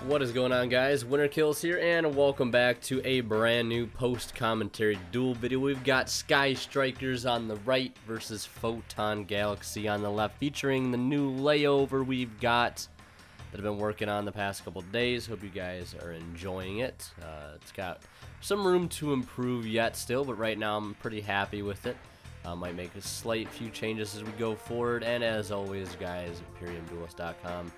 What is going on, guys? Winter Kills here, and welcome back to a brand new post-commentary duel video. We've got Sky Strikers on the right versus Photon Galaxy on the left, featuring the new layover we've got that I've been working on the past couple days. Hope you guys are enjoying it. It's got some room to improve yet still, but right now I'm pretty happy with it. Might make a slight few changes as we go forward, and as always, guys, ImperiumDuelist.com.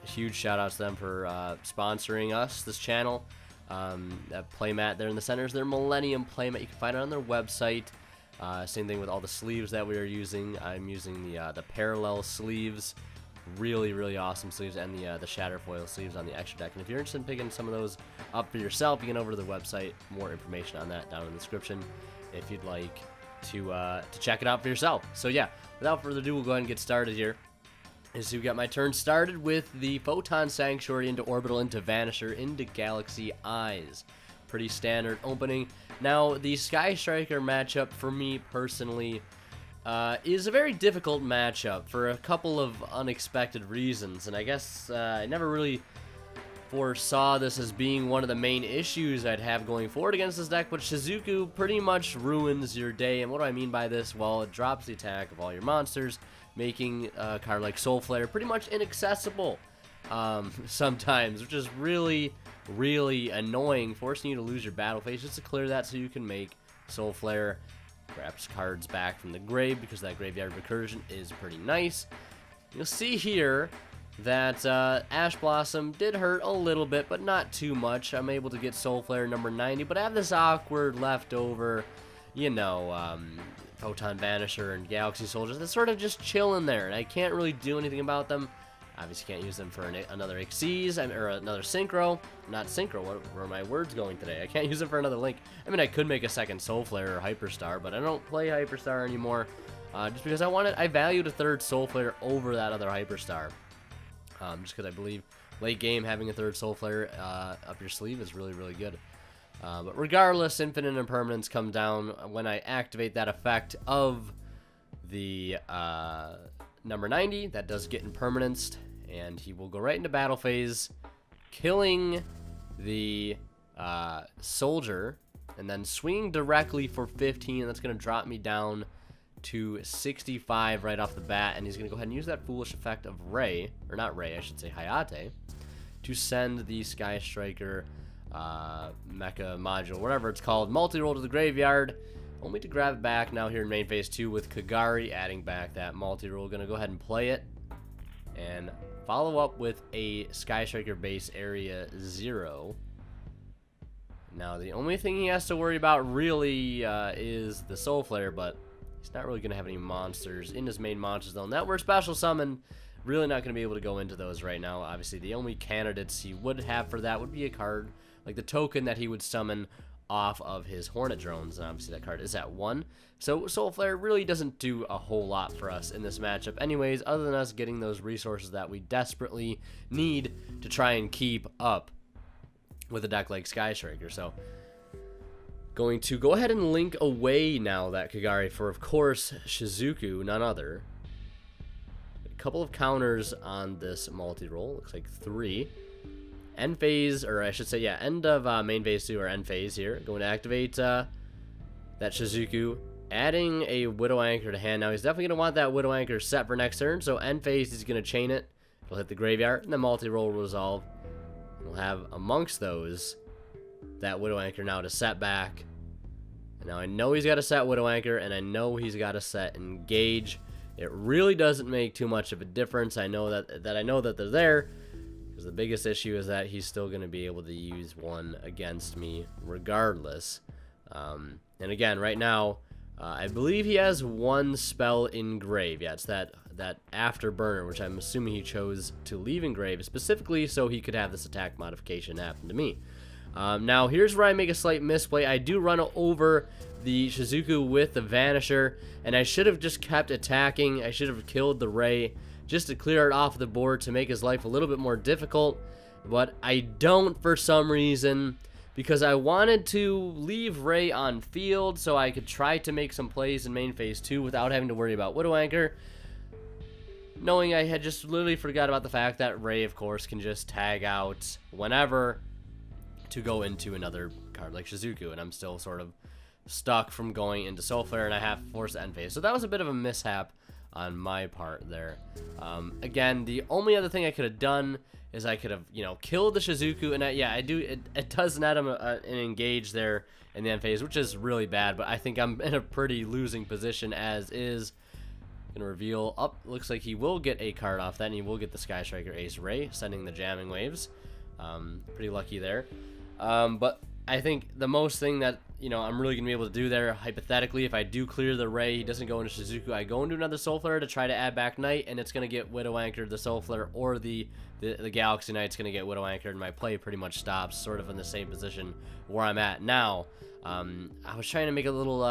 Huge shout out to them for sponsoring us, this channel. That playmat there in the center is their Millennium playmat. You can find it on their website. Same thing with all the sleeves that we are using. I'm using the parallel sleeves, really awesome sleeves, and the shatterfoil sleeves on the extra deck. And if you're interested in picking some of those up for yourself, you can go over to the website. More information on that down in the description if you'd like to check it out for yourself. So yeah, without further ado, we'll go ahead and get started here. So we got my turn started with the Photon Sanctuary into Orbital, into Vanisher, into Galaxy Eyes. Pretty standard opening. Now, the Sky Striker matchup for me personally is a very difficult matchup for a couple of unexpected reasons. And I guess I never really foresaw this as being one of the main issues I'd have going forward against this deck, but Shizuku pretty much ruins your day. And what do I mean by this? Well, it drops the attack of all your monsters, making a card like Soul Flare pretty much inaccessible sometimes, which is really annoying, forcing you to lose your battle phase just to clear that so you can make Soul Flare, perhaps cards back from the grave, because that graveyard recursion is pretty nice. You'll see here that Ash Blossom did hurt a little bit, but not too much. I'm able to get Soul Flare number 90, but I have this awkward leftover, you know, Photon Vanisher and Galaxy Soldiers that's sort of just chilling there, and I can't really do anything about them. Obviously can't use them for another Xyz, or another Synchro. Not Synchro, where are my words going today? I can't use them for another Link. I mean, I could make a second Soul Flare or Hyperstar, but I don't play Hyperstar anymore, just because I valued a third Soul Flare over that other Hyperstar. Just because I believe late game having a third Soul Flare up your sleeve is really good. But regardless, Infinite Impermanence come down when I activate that effect of the number 90. That does get impermanenced, and he will go right into battle phase, killing the soldier, and then swinging directly for 15. That's going to drop me down to 65 right off the bat, and he's going to go ahead and use that foolish effect of Ray, or not Ray, I should say Hayate, to send the Sky Striker mecha module, whatever it's called, multi-roll to the graveyard, only to grab it back now here in main phase 2 with Kagari adding back that multi-roll. Gonna go ahead and play it and follow up with a Sky Striker base area 0. Now the only thing he has to worry about really is the Soul Flare, but he's not really gonna have any monsters in his main monster zone that were special summon. Really not going to be able to go into those right now. Obviously, the only candidates he would have for that would be a card like the token that he would summon off of his Hornet drones, and obviously that card is at 1. So Soul Flare really doesn't do a whole lot for us in this matchup anyways, other than us getting those resources that we desperately need to try and keep up with a deck like Sky Striker. So going to go ahead and link away now that Kagari for, of course, Shizuku, none other. Couple of counters on this multi-roll. Looks like 3. End phase, or I should say, yeah, end of main phase 2 or end phase here. Going to activate that Shizuku, adding a Widow Anchor to hand. Now he's definitely going to want that Widow Anchor set for next turn, so end phase he's going to chain it. It'll hit the graveyard, and the multi-roll will resolve. We'll have amongst those that Widow Anchor now to set back. And now I know he's got to set Widow Anchor, and I know he's got to set Engage. It really doesn't make too much of a difference. I know that they're there, because the biggest issue is that he's still going to be able to use one against me regardless. And again, right now, I believe he has one spell in grave. Yeah, it's that Afterburner, which I'm assuming he chose to leave in grave specifically so he could have this attack modification happen to me. Now, here's where I make a slight misplay. I do run over the Shizuku with the Vanisher, and I should have just kept attacking. I should have killed the Ray just to clear it off the board to make his life a little bit more difficult, but I don't for some reason, because I wanted to leave Ray on field so I could try to make some plays in main phase 2 without having to worry about Widow Anchor. knowing I had just literally forgot about the fact that Ray, of course, can just tag out whenever to go into another card like Shizuku, and I'm still sort of stuck from going into Soul Flare, and I have to force end phase. So that was a bit of a mishap on my part there. Again, the only other thing I could have done is I could have, you know, killed the Shizuku, and yeah, I do. It does net him an engage there in the end phase, which is really bad, but I think I'm in a pretty losing position as is. Gonna reveal up. Looks like he will get a card off that, and he will get the Sky Striker Ace Ray, sending the jamming waves. Pretty lucky there. But I think the most thing that, you know, I'm really gonna be able to do there, hypothetically, if I do clear the Ray, he doesn't go into Shizuku, I go into another Soul Flare to try to add back Knight, and it's gonna get Widow Anchored, the Soul Flare, or the Galaxy Knight's gonna get Widow Anchored, and my play pretty much stops, sort of in the same position where I'm at now. I was trying to make a little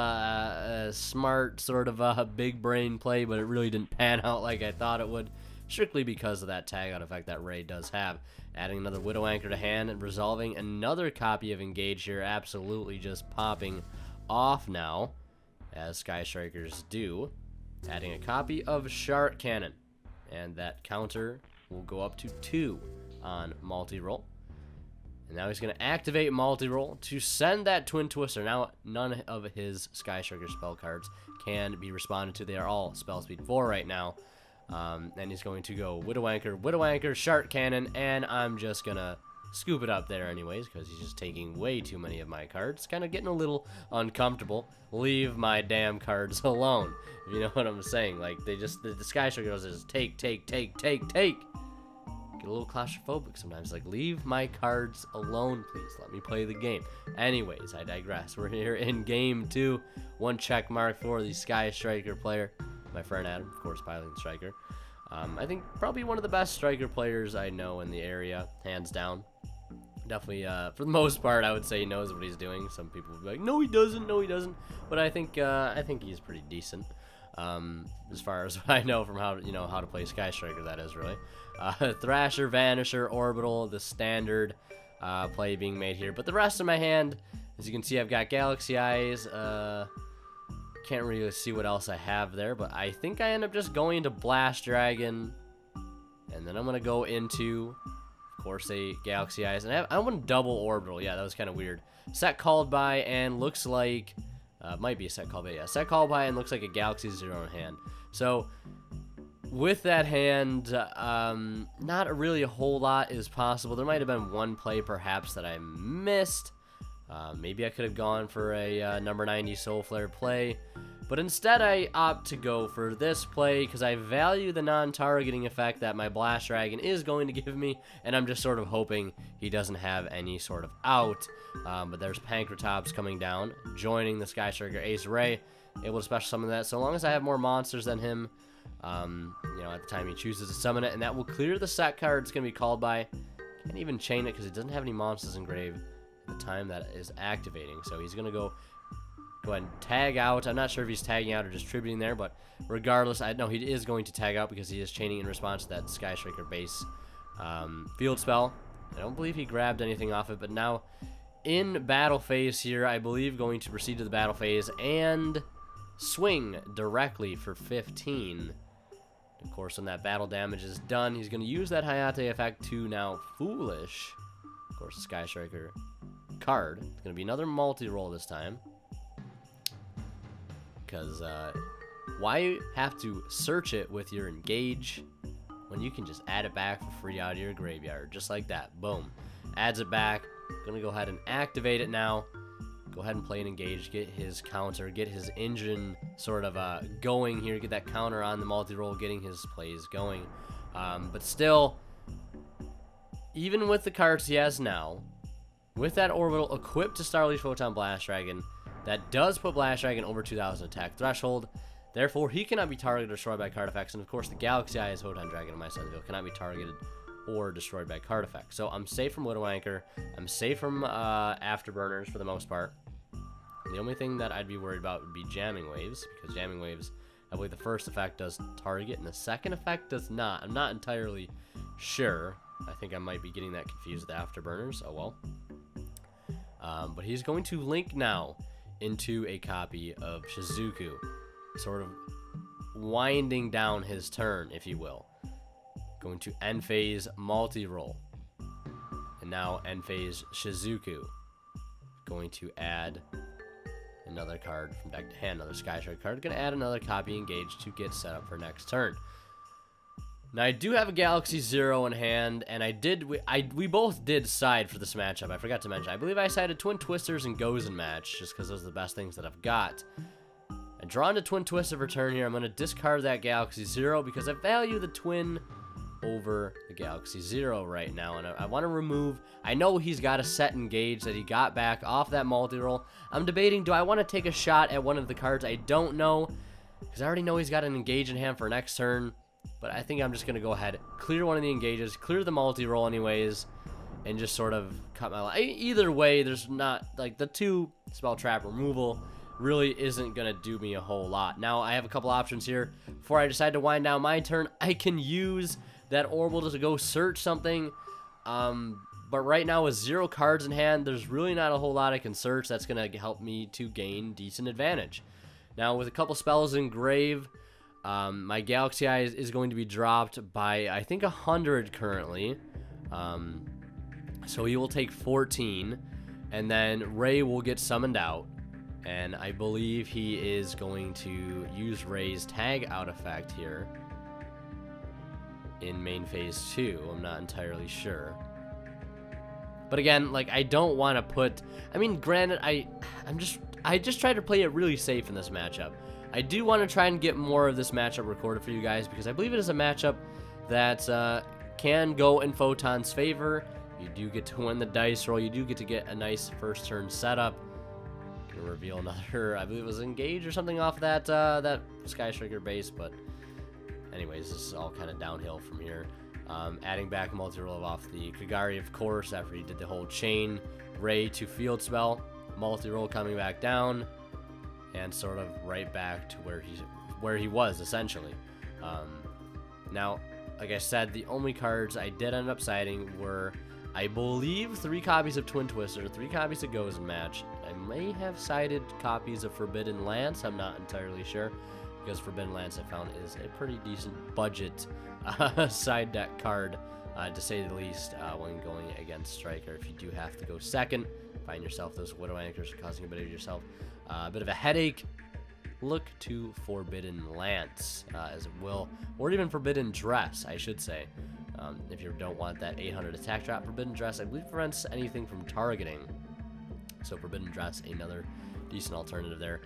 smart sort of big brain play, but it really didn't pan out like I thought it would, strictly because of that tag out effect that Ray does have. Adding another Widow Anchor to hand and resolving another copy of Engage here, absolutely just popping off now, as Sky Strikers do. Adding a copy of Shark Cannon, and that counter will go up to 2 on multi-roll. And now he's going to activate multi-roll to send that Twin Twister. Now, none of his Sky Striker spell cards can be responded to. They are all spell speed 4 right now. And he's going to go Widow Anchor, Shark Cannon, and I'm just going to scoop it up there anyways, because he's just taking way too many of my cards. Kind of getting a little uncomfortable. Leave my damn cards alone, if you know what I'm saying. Like, they just, the Sky Striker goes, just take. Get a little claustrophobic sometimes. Like, leave my cards alone, please. Let me play the game. Anyways, I digress. We're here in game 2. 1 check mark for the Sky Striker player. My friend Adam, of course, piloting the Striker. I think probably one of the best Striker players I know in the area, hands down. Definitely, for the most part, I would say he knows what he's doing. Some people would be like, no, he doesn't. But I think he's pretty decent. As far as I know from how to play Sky Striker, that is really. Thrasher, Vanisher, Orbital, the standard play being made here. But the rest of my hand, as you can see, I've got Galaxy Eyes. Can't really see what else I have there, but I think I end up just going into Blast Dragon, and then I'm gonna go into, of course, a Galaxy Eyes, and I want double Orbital. Yeah, that was kind of weird. Set called by, and looks like might be a set called by. Yeah, set called by, and looks like a Galaxy Zero in hand. So with that hand, not really a whole lot is possible. There might have been one play perhaps that I missed. Maybe I could have gone for a number 90 Soul Flare play, but instead I opt to go for this play because I value the non-targeting effect that my Blast Dragon is going to give me, and I'm just sort of hoping he doesn't have any sort of out. But there's Pankratops coming down, joining the Sky Striker Ace Ray, able to special summon that. So long as I have more monsters than him, at the time he chooses to summon it, and that will clear the set card it's going to be called by. Can't even chain it because it doesn't have any monsters in grave the time that is activating, so he's gonna go ahead and tag out. I'm not sure if he's tagging out or distributing there, but regardless, I know he is going to tag out because he is chaining in response to that Sky Striker base field spell. I don't believe he grabbed anything off it, but now in battle phase here, I believe going to proceed to the battle phase and swing directly for 15. Of course, when that battle damage is done, he's going to use that Hayate effect to now Foolish. Of course, the Sky Striker card. It's going to be another multi-roll this time. Because why have to search it with your Engage when you can just add it back for free out of your graveyard? Just like that. Boom. Adds it back. Going to go ahead and activate it now. Go ahead and play an Engage. Get his counter. Get his engine sort of going here. Get that counter on the multi-roll. Getting his plays going. But still, even with the cards he has now, with that Orbital equipped to Starleaf Photon Blast Dragon, that does put Blast Dragon over 2000 attack threshold. Therefore, he cannot be targeted or destroyed by card effects. And of course, the Galaxy Eyes Photon Dragon on my side of the field cannot be targeted or destroyed by card effects. So I'm safe from Widow Anchor. I'm safe from Afterburners for the most part. And the only thing that I'd be worried about would be Jamming Waves, because Jamming Waves, I believe the first effect does target and the second effect does not. I'm not entirely sure. I think I might be getting that confused with Afterburners. Oh well. But he's going to link now into a copy of Shizuku, sort of winding down his turn, if you will. Going to end phase multi-roll. And now end phase Shizuku. Going to add another card from deck to hand, another Sky Striker card. Going to add another copy engage to get set up for next turn. Now I do have a Galaxy Zero in hand, and we both did side for this matchup. I forgot to mention, I believe I sided Twin Twisters and Gozen match, just because those are the best things that I've got. I draw into Twin Twister for turn here. I'm going to discard that Galaxy Zero because I value the Twin over the Galaxy Zero right now, and I want to remove. I know he's got a set engage that he got back off that multi-roll. I'm debating, do I want to take a shot at one of the cards? I don't know, because I already know he's got an engage in hand for next turn. But I think I'm just going to go ahead, clear one of the engages, clear the multi-roll anyways, and just sort of cut my life. Either way, there's not, like, the 2 spell trap removal really isn't going to do me a whole lot. Now, I have a couple options here. Before I decide to wind down my turn, I can use that orbital to go search something. But right now, with 0 cards in hand, there's really not a whole lot I can search that's going to help me to gain decent advantage. Now, with a couple spells in grave, my Galaxy Eye is going to be dropped by, I think, 100 currently. So he will take 14, and then Ray will get summoned out. And I believe he is going to use Ray's tag out effect here in main phase 2. I'm not entirely sure. But again, like, I don't want to put, I mean, granted, I just try to play it really safe in this matchup. I do want to try and get more of this matchup recorded for you guys, because I believe it is a matchup that can go in Photon's favor. You do get to win the dice roll. You do get to get a nice first turn setup. Gonna reveal another, I believe it was engage or something off that that Sky Striker base, but anyways, this is all kind of downhill from here. Adding back multi-roll off the Kagari, of course, after he did the whole chain Ray to field spell. Multi-roll coming back down. And sort of right back to where he was, essentially. Now, like I said, the only cards I did end up siding were, I believe, 3 copies of Twin Twister, 3 copies of Gozen Match. I may have sided copies of Forbidden Lance. I'm not entirely sure, because Forbidden Lance, I found, is a pretty decent budget side deck card, to say the least, when going against Striker. If you do have to go second, find yourself those Widow Anchors causing a bit of yourself a bit of a headache, look to Forbidden Lance, as it will, or even Forbidden Dress, I should say. If you don't want that 800 attack drop, Forbidden Dress, I believe, prevents anything from targeting. So Forbidden Dress, another decent alternative there.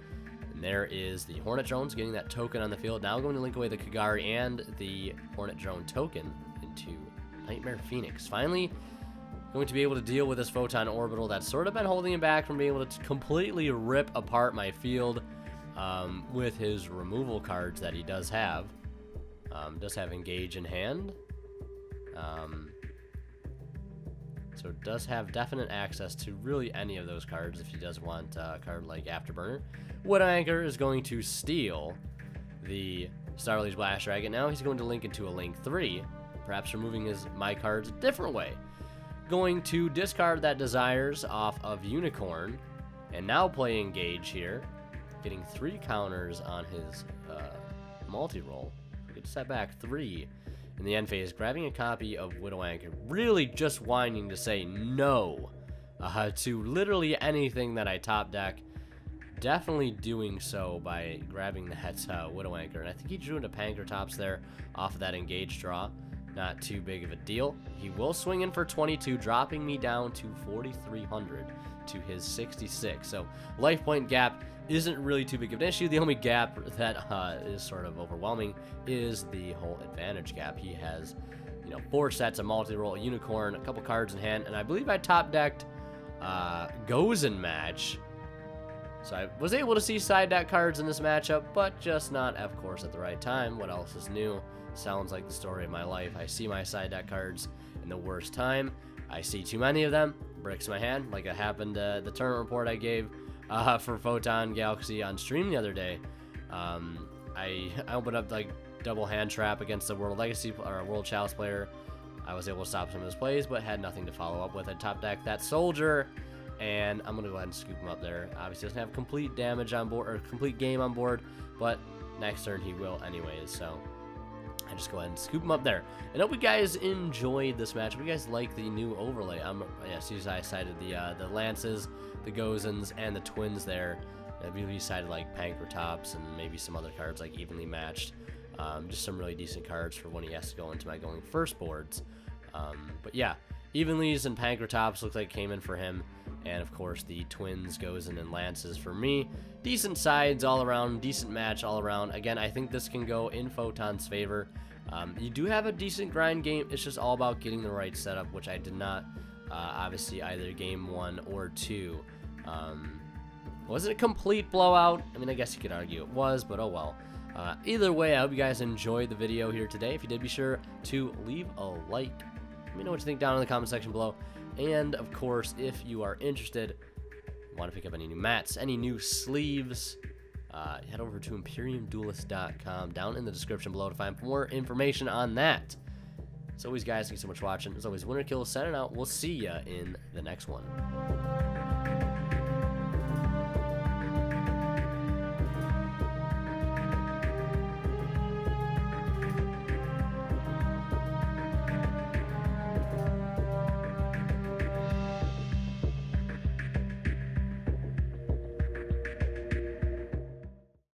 And there is the Hornet Drones getting that token on the field. Now going to link away the Kagari and the Hornet Drone token into Nightmare Phoenix. Finally, going to be able to deal with this Photon Orbital that's sort of been holding him back from being able to completely rip apart my field with his removal cards that he does have. Does have Engage in hand. So does have definite access to really any of those cards if he does want a card like Afterburner. Widow Anchor is going to steal the Starly's Blast Dragon. Now he's going to link into a Link 3, perhaps removing my cards a different way. Going to discard that Desires off of Unicorn, and now play Engage here, getting 3 counters on his multi-roll. We get to set back 3 in the end phase, grabbing a copy of Widow Anchor, really just whining to say no to literally anything that I top deck. Definitely doing so by grabbing that Widow Anchor, and I think he drew into Pankratops there off of that Engage draw. Not too big of a deal. He will swing in for 22, dropping me down to 4,300 to his 66. So life point gap isn't really too big of an issue. The only gap that is sort of overwhelming is the whole advantage gap. He has, 4 sets of multi-roll, a Unicorn, a couple cards in hand, and I believe I top decked Gozen Match. So I was able to see side deck cards in this matchup, but just not, of course, at the right time. What else is new? Sounds like the story of my life. I see my side deck cards in the worst time. I see too many of them, bricks my hand, like it happened the tournament report I gave for Photon Galaxy on stream the other day. I opened up like double hand trap against the World Legacy or World Chalice player. I was able to stop some of his plays, but had nothing to follow up with. I top decked that Soldier, and I'm gonna go ahead and scoop him up there. Obviously doesn't have complete damage on board or complete game on board, but next turn he will anyways, so I just go ahead and scoop him up there. And hope you guys enjoyed this match. Hope you guys like the new overlay. Yeah, see, I cited the Lances, the Gozens, and the Twins there. I really cited like Pankratops and maybe some other cards like Evenly Matched. Just some really decent cards for when he has to go into my going first boards. But yeah, Evenlies and Pankratops look like came in for him. And of course the Twins, Gozen, and Lances for me. Decent sides all around, decent match all around. Again, I think this can go in Photon's favor. You do have a decent grind game. It's just all about getting the right setup, which I did not, obviously, either game 1 or 2. Was it a complete blowout? I mean, I guess you could argue it was, but oh well. Either way, I hope you guys enjoyed the video here today. If you did, be sure to leave a like. Let me know what you think down in the comment section below. And, of course, if you are interested, want to pick up any new mats, any new sleeves, head over to ImperiumDuelist.com down in the description below to find more information on that. As always, guys, thank you so much for watching. As always, Winner Kill signing out. We'll see ya in the next one.